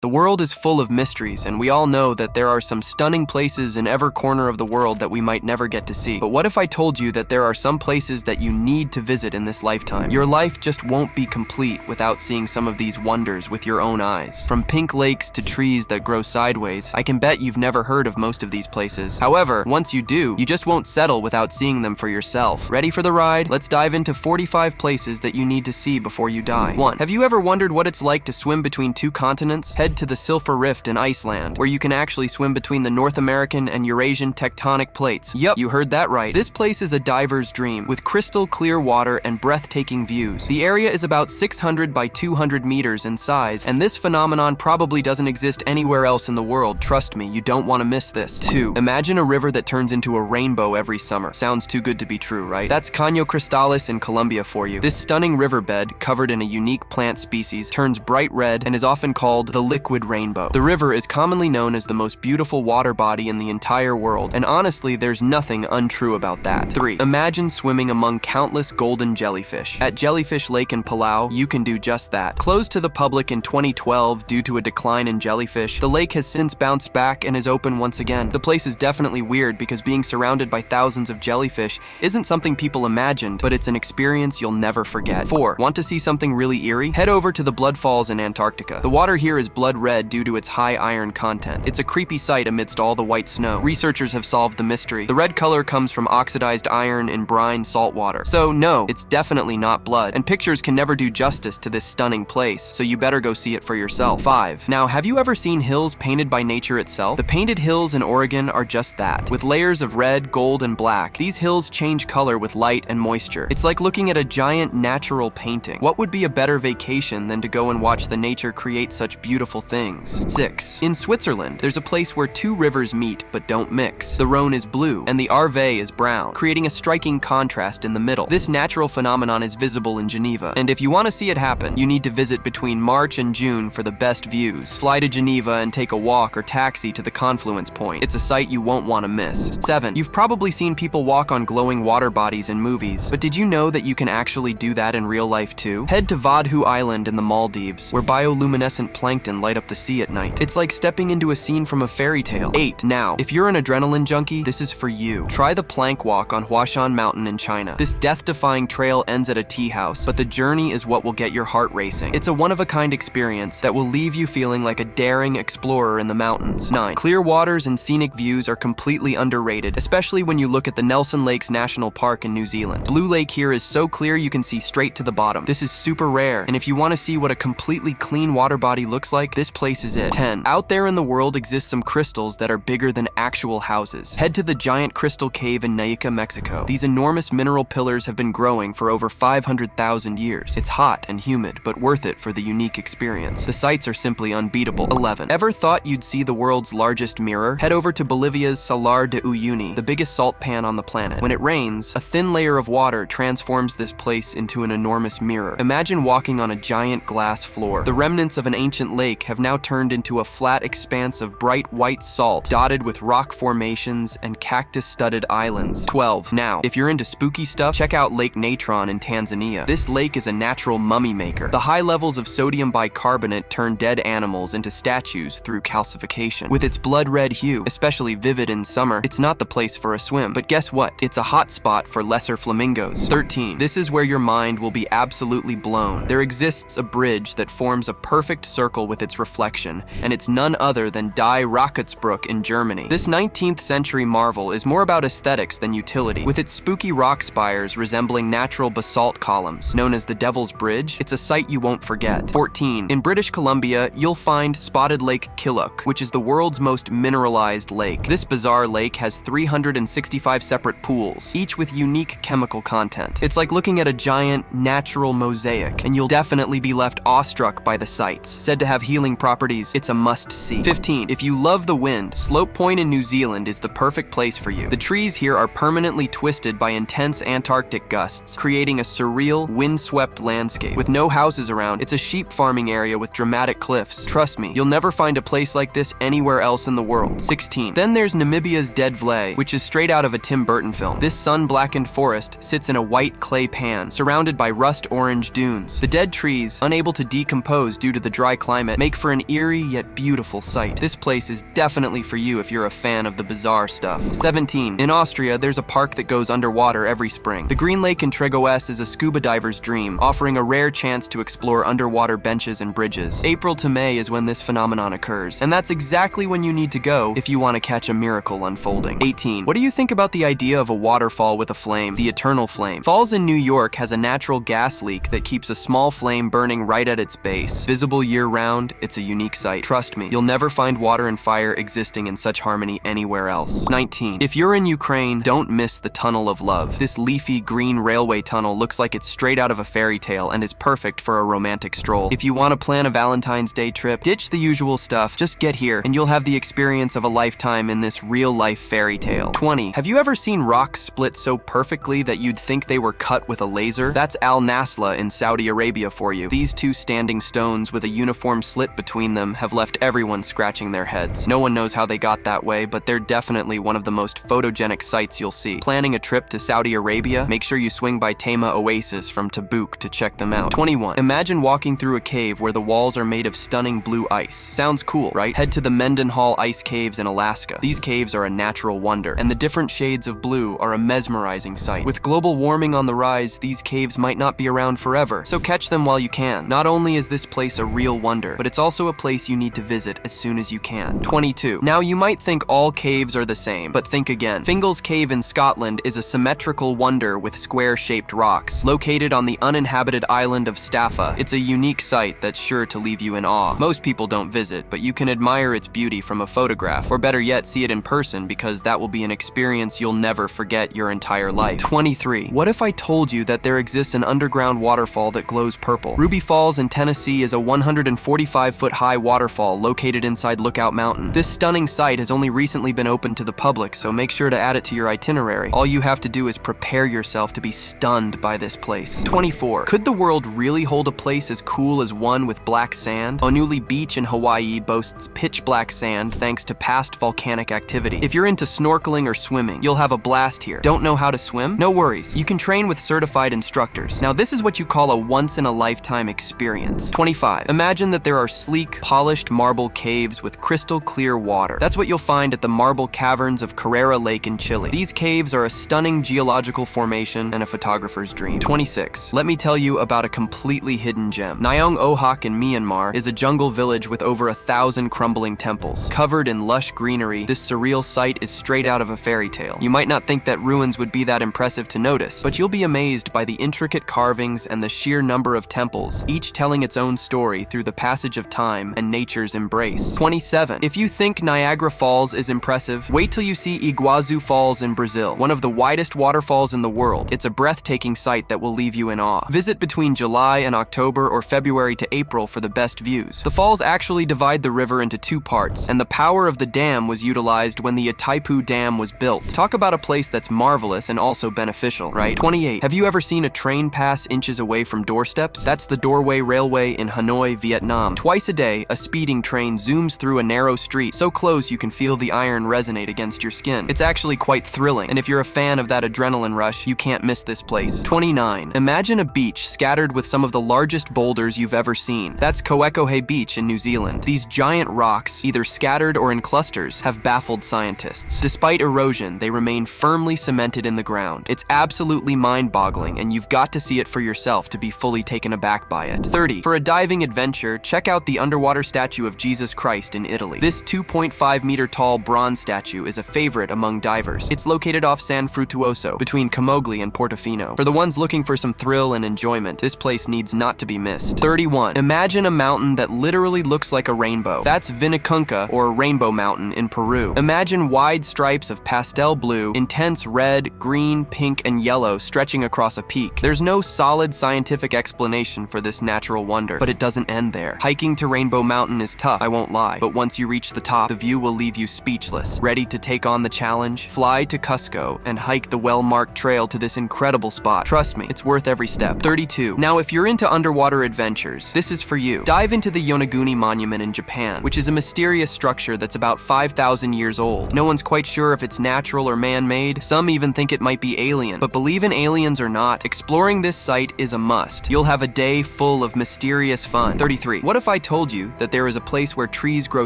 The world is full of mysteries, and we all know that there are some stunning places in every corner of the world that we might never get to see. But what if I told you that there are some places that you need to visit in this lifetime? Your life just won't be complete without seeing some of these wonders with your own eyes. From pink lakes to trees that grow sideways, I can bet you've never heard of most of these places. However, once you do, you just won't settle without seeing them for yourself. Ready for the ride? Let's dive into 45 places that you need to see before you die. 1. Have you ever wondered what it's like to swim between two continents? Head to the Silfur Rift in Iceland, where you can actually swim between the North American and Eurasian tectonic plates. Yup, you heard that right. This place is a diver's dream, with crystal clear water and breathtaking views. The area is about 600 by 200 meters in size, and this phenomenon probably doesn't exist anywhere else in the world. Trust me, you don't want to miss this. 2. Imagine a river that turns into a rainbow every summer. Sounds too good to be true, right? That's Caño Cristales in Colombia for you. This stunning riverbed, covered in a unique plant species, turns bright red and is often called the liquid rainbow. The river is commonly known as the most beautiful water body in the entire world, and honestly, there's nothing untrue about that. 3. Imagine swimming among countless golden jellyfish. At Jellyfish Lake in Palau, you can do just that. Closed to the public in 2012 due to a decline in jellyfish, the lake has since bounced back and is open once again. The place is definitely weird because being surrounded by thousands of jellyfish isn't something people imagined, but it's an experience you'll never forget. 4. Want to see something really eerie? Head over to the Blood Falls in Antarctica. The water here is blood red due to its high iron content. It's a creepy sight amidst all the white snow. Researchers have solved the mystery. The red color comes from oxidized iron in brine salt water. So no, it's definitely not blood, and pictures can never do justice to this stunning place, so you better go see it for yourself. 5. Now, have you ever seen hills painted by nature itself? The painted hills in Oregon are just that. With layers of red, gold, and black, these hills change color with light and moisture. It's like looking at a giant natural painting. What would be a better vacation than to go and watch the nature create such beautiful things? 6. In Switzerland, there's a place where two rivers meet but don't mix. The Rhone is blue and the Arve is brown, creating a striking contrast in the middle. This natural phenomenon is visible in Geneva, and if you want to see it happen, you need to visit between March and June for the best views. Fly to Geneva and take a walk or taxi to the confluence point. It's a sight you won't want to miss. 7. You've probably seen people walk on glowing water bodies in movies, but did you know that you can actually do that in real life too? Head to Vadhu Island in the Maldives, where bioluminescent plankton light up the sea at night. It's like stepping into a scene from a fairy tale. 8. Now, if you're an adrenaline junkie, this is for you. Try the plank walk on Huashan Mountain in China. This death-defying trail ends at a tea house, but the journey is what will get your heart racing. It's a one-of-a-kind experience that will leave you feeling like a daring explorer in the mountains. 9. Clear waters and scenic views are completely underrated, especially when you look at the Nelson Lakes National Park in New Zealand. Blue Lake here is so clear you can see straight to the bottom. This is super rare, and if you want to see what a completely clean water body looks like, this place is it. 10. Out there in the world exist some crystals that are bigger than actual houses. Head to the giant crystal cave in Naica, Mexico. These enormous mineral pillars have been growing for over 500,000 years. It's hot and humid, but worth it for the unique experience. The sights are simply unbeatable. 11. Ever thought you'd see the world's largest mirror? Head over to Bolivia's Salar de Uyuni, the biggest salt pan on the planet. When it rains, a thin layer of water transforms this place into an enormous mirror. Imagine walking on a giant glass floor. The remnants of an ancient lake have now turned into a flat expanse of bright white salt, dotted with rock formations and cactus-studded islands. 12. Now, if you're into spooky stuff, check out Lake Natron in Tanzania. This lake is a natural mummy maker. The high levels of sodium bicarbonate turn dead animals into statues through calcification. With its blood-red hue, especially vivid in summer, it's not the place for a swim. But guess what? It's a hot spot for lesser flamingos. 13. This is where your mind will be absolutely blown. There exists a bridge that forms a perfect circle with its reflection, and it's none other than Die Raketsbrück in Germany. This 19th century marvel is more about aesthetics than utility. With its spooky rock spires resembling natural basalt columns, known as the Devil's Bridge, it's a sight you won't forget. 14. In British Columbia, you'll find Spotted Lake Killock, which is the world's most mineralized lake. This bizarre lake has 365 separate pools, each with unique chemical content. It's like looking at a giant natural mosaic, and you'll definitely be left awestruck by the sights. Said to have healing properties, it's a must-see. 15. If you love the wind, Slope Point in New Zealand is the perfect place for you. The trees here are permanently twisted by intense Antarctic gusts, creating a surreal, windswept landscape. With no houses around, it's a sheep farming area with dramatic cliffs. Trust me, you'll never find a place like this anywhere else in the world. 16. Then there's Namibia's Dead Vlei, which is straight out of a Tim Burton film. This sun-blackened forest sits in a white clay pan, surrounded by rust-orange dunes. The dead trees, unable to decompose due to the dry climate, make make for an eerie yet beautiful sight. This place is definitely for you if you're a fan of the bizarre stuff. 17. In Austria, there's a park that goes underwater every spring. The Green Lake in Tregoes is a scuba diver's dream, offering a rare chance to explore underwater benches and bridges. April to May is when this phenomenon occurs, and that's exactly when you need to go if you want to catch a miracle unfolding. 18. What do you think about the idea of a waterfall with a flame, the eternal flame? Falls in New York has a natural gas leak that keeps a small flame burning right at its base. Visible year-round, it's a unique sight. Trust me, you'll never find water and fire existing in such harmony anywhere else. 19. If you're in Ukraine, don't miss the Tunnel of Love. This leafy green railway tunnel looks like it's straight out of a fairy tale and is perfect for a romantic stroll. If you want to plan a Valentine's Day trip, ditch the usual stuff, just get here and you'll have the experience of a lifetime in this real-life fairy tale. 20. Have you ever seen rocks split so perfectly that you'd think they were cut with a laser? That's Al Nasla in Saudi Arabia for you. These two standing stones with a uniform slit between them have left everyone scratching their heads. No one knows how they got that way, but they're definitely one of the most photogenic sights you'll see. Planning a trip to Saudi Arabia? Make sure you swing by Tema Oasis from Tabuk to check them out. 21. Imagine walking through a cave where the walls are made of stunning blue ice. Sounds cool, right? Head to the Mendenhall Ice Caves in Alaska. These caves are a natural wonder, and the different shades of blue are a mesmerizing sight. With global warming on the rise, these caves might not be around forever, so catch them while you can. Not only is this place a real wonder, but it's also a place you need to visit as soon as you can. 22. Now you might think all caves are the same, but think again. Fingal's Cave in Scotland is a symmetrical wonder with square-shaped rocks. Located on the uninhabited island of Staffa, it's a unique sight that's sure to leave you in awe. Most people don't visit, but you can admire its beauty from a photograph, or better yet, see it in person, because that will be an experience you'll never forget your entire life. 23. What if I told you that there exists an underground waterfall that glows purple? Ruby Falls in Tennessee is a 145-foot-high waterfall located inside Lookout Mountain. This stunning site has only recently been opened to the public, so make sure to add it to your itinerary. All you have to do is prepare yourself to be stunned by this place. 24. Could the world really hold a place as cool as one with black sand? Onuli Beach in Hawaii boasts pitch black sand thanks to past volcanic activity. If you're into snorkeling or swimming, you'll have a blast here. Don't know how to swim? No worries. You can train with certified instructors. Now this is what you call a once-in-a-lifetime experience. 25. Imagine that there are sleek, polished marble caves with crystal clear water. That's what you'll find at the marble caverns of Carrera Lake in Chile. These caves are a stunning geological formation and a photographer's dream. 26. Let me tell you about a completely hidden gem. Nyong Ohak in Myanmar is a jungle village with over 1,000 crumbling temples. Covered in lush greenery, this surreal site is straight out of a fairy tale. You might not think that ruins would be that impressive to notice, but you'll be amazed by the intricate carvings and the sheer number of temples, each telling its own story through the passage of time and nature's embrace. 27. If you think Niagara Falls is impressive, wait till you see Iguazu Falls in Brazil, one of the widest waterfalls in the world. It's a breathtaking sight that will leave you in awe. Visit between July and October or February to April for the best views. The falls actually divide the river into two parts, and the power of the dam was utilized when the Itaipu Dam was built. Talk about a place that's marvelous and also beneficial, right? 28. Have you ever seen a train pass inches away from doorsteps? That's the Doorway Railway in Hanoi, Vietnam. Twice a day, a speeding train zooms through a narrow street so close you can feel the iron resonate against your skin. It's actually quite thrilling, and if you're a fan of that adrenaline rush, you can't miss this place. 29. Imagine a beach scattered with some of the largest boulders you've ever seen. That's Koekohe Beach in New Zealand. These giant rocks, either scattered or in clusters, have baffled scientists. Despite erosion, they remain firmly cemented in the ground. It's absolutely mind-boggling, and you've got to see it for yourself to be fully taken aback by it. 30. For a diving adventure, check out the underwater statue of Jesus Christ in Italy. This 2.5-meter tall bronze statue is a favorite among divers. It's located off San Frutuoso, between Camogli and Portofino. For the ones looking for some thrill and enjoyment, this place needs not to be missed. 31. Imagine a mountain that literally looks like a rainbow. That's Vinicunca, or Rainbow Mountain, in Peru. Imagine wide stripes of pastel blue, intense red, green, pink, and yellow stretching across a peak. There's no solid scientific explanation for this natural wonder, but it doesn't end there. Hiking to Rainbow Mountain is tough, I won't lie, but once you reach the top, the view will leave you speechless. Ready to take on the challenge? Fly to Cusco and hike the well-marked trail to this incredible spot. Trust me, it's worth every step. 32. Now, if you're into underwater adventures, this is for you. Dive into the Yonaguni Monument in Japan, which is a mysterious structure that's about 5,000 years old. No one's quite sure if it's natural or man-made. Some even think it might be alien. But believe in aliens or not, exploring this site is a must. You'll have a day full of mysterious fun. 33. What if I told you that there is a place where trees grow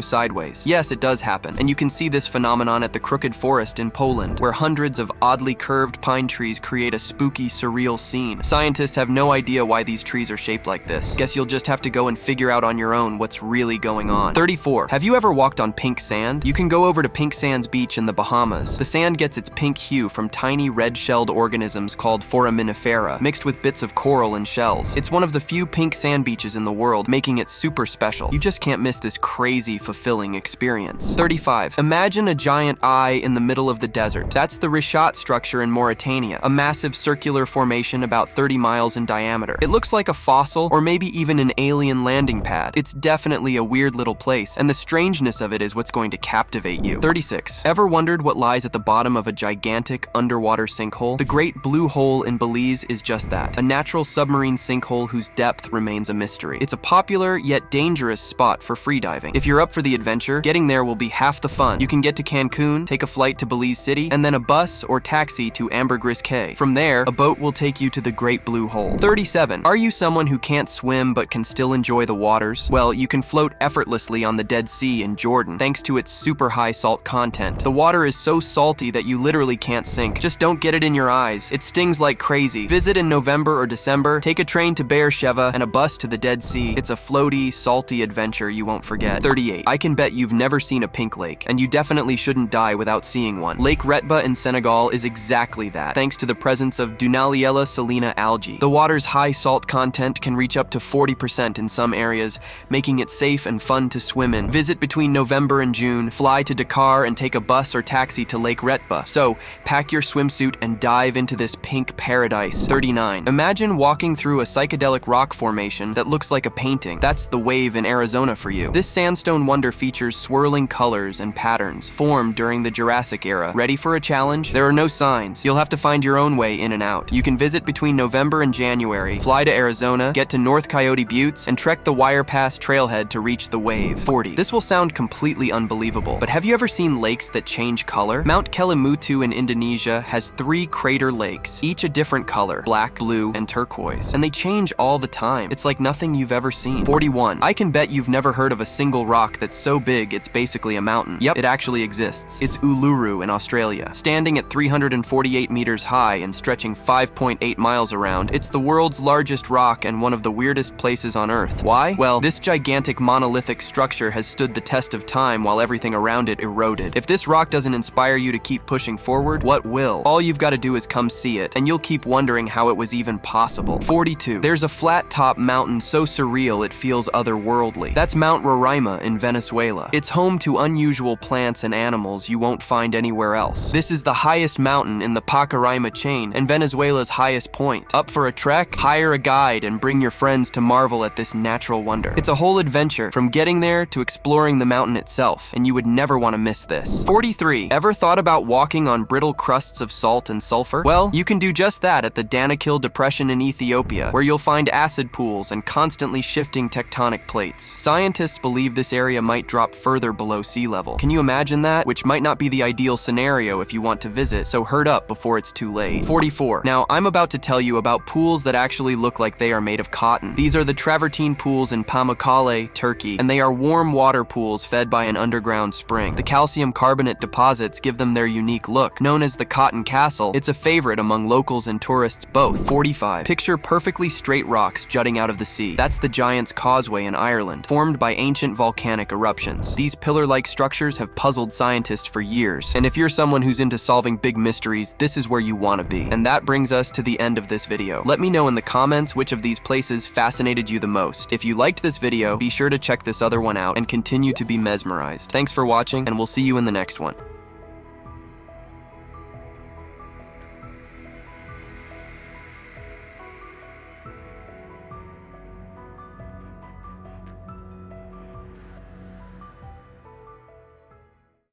sideways? Yes, it does happen, and you can see this phenomenon at the Crooked Forest in Poland, where hundreds of oddly curved pine trees create a spooky, surreal scene. Scientists have no idea why these trees are shaped like this. Guess you'll just have to go and figure out on your own what's really going on. 34. Have you ever walked on pink sand? You can go over to Pink Sands Beach in the Bahamas. The sand gets its pink hue from tiny red-shelled organisms called foraminifera, mixed with bits of coral and shells. It's one of the few pink sand beaches in the world, making it super special. You just can't miss this crazy, fulfilling experience. 35. Imagine a giant eye in the middle of the desert. That's the Rishat structure in Mauritania, a massive circular formation about 30 miles in diameter. It looks like a fossil or maybe even an alien landing pad. It's definitely a weird little place, and the strangeness of it is what's going to captivate you. 36. Ever wondered what lies at the bottom of a gigantic underwater sinkhole? The Great Blue Hole in Belize is just that, a natural submarine sinkhole whose depth remains a mystery. It's a popular yet dangerous spot for freediving. If you're up for the adventure, getting there will be half the fun. You can get to Cancun, take a flight to Belize City, and then a bus or taxi to Ambergris Cay. From there, a boat will take you to the Great Blue Hole. 37. Are you someone who can't swim but can still enjoy the waters? Well, you can float effortlessly on the Dead Sea in Jordan, thanks to its super high salt content. The water is so salty that you literally can't sink. Just don't get it in your eyes. It stings like crazy. Visit in November or December, take a train to Beersheba and a bus to the Dead Sea. It's a floaty, salty adventure you won't forget. 38. I can bet you've never seen a pink lake, and you definitely shouldn't die without seeing one. Lake Retba in Senegal is exactly that, thanks to the presence of Dunaliella salina algae. The water's high salt content can reach up to 40% in some areas, making it safe and fun to swim in. Visit between November and June, fly to Dakar and take a bus or taxi to Lake Retba. So, pack your swimsuit and dive into this pink paradise. 39. Imagine walking through a psychedelic rock formation that looks like a painting. That's the Wave in Arizona for you. This sandstone wonder features swirling colors and patterns formed during the Jurassic era. Ready for a challenge? There are no signs. You'll have to find your own way in and out. You can visit between November and January, fly to Arizona, get to North Coyote Buttes, and trek the Wire Pass trailhead to reach the Wave. 40. This will sound completely unbelievable, but have you ever seen lakes that change color? Mount Kelimutu in Indonesia has 3 crater lakes, each a different color, black, blue, and turquoise, and they change all the time. It's like nothing you've ever seen. 41. I can bet you've never heard of a single rock that's so big it's basically a mountain. Yep, it actually exists. It's Uluru in Australia. Standing at 348 meters high and stretching 5.8 miles around, it's the world's largest rock and one of the weirdest places on Earth. Why? Well, this gigantic monolithic structure has stood the test of time while everything around it eroded. If this rock doesn't inspire you to keep pushing forward, what will? All you've got to do is come see it, and you'll keep wondering how it was even possible. 42. There's a flat-top mountain so surreal it feels otherworldly. That's Mount Roraima in Venezuela. It's home to unusual plants and animals you won't find anywhere else. This is the highest mountain in the Pacaraima chain and Venezuela's highest point. Up for a trek? Hire a guide and bring your friends to marvel at this natural wonder. It's a whole adventure, from getting there to exploring the mountain itself, and you would never want to miss this. 43. Ever thought about walking on brittle crusts of salt and sulfur? Well, you can do just that at the Danakil Depression in Ethiopia, where you'll find acid pools and constantly shifting tectonic plates. Scientists believe this area might drop further below sea level. Can you imagine that? Which might not be the ideal scenario if you want to visit, so hurry up before it's too late. 44. Now, I'm about to tell you about pools that actually look like they are made of cotton. These are the Travertine pools in Pamukkale, Turkey, and they are warm water pools fed by an underground spring. The calcium carbonate deposits give them their unique look. Known as the Cotton Castle, it's a favorite among locals and tourists both. 45. Picture perfectly straight rocks jutting out of the sea. That's the Giant's Causeway in Ireland, formed by ancient volcanic eruptions. These pillar-like structures have puzzled scientists for years, and if you're someone who's into solving big mysteries, this is where you want to be. And that brings us to the end of this video. Let me know in the comments which of these places fascinated you the most. If you liked this video, be sure to check this other one out and continue to be mesmerized. Thanks for watching, and we'll see you in the next one.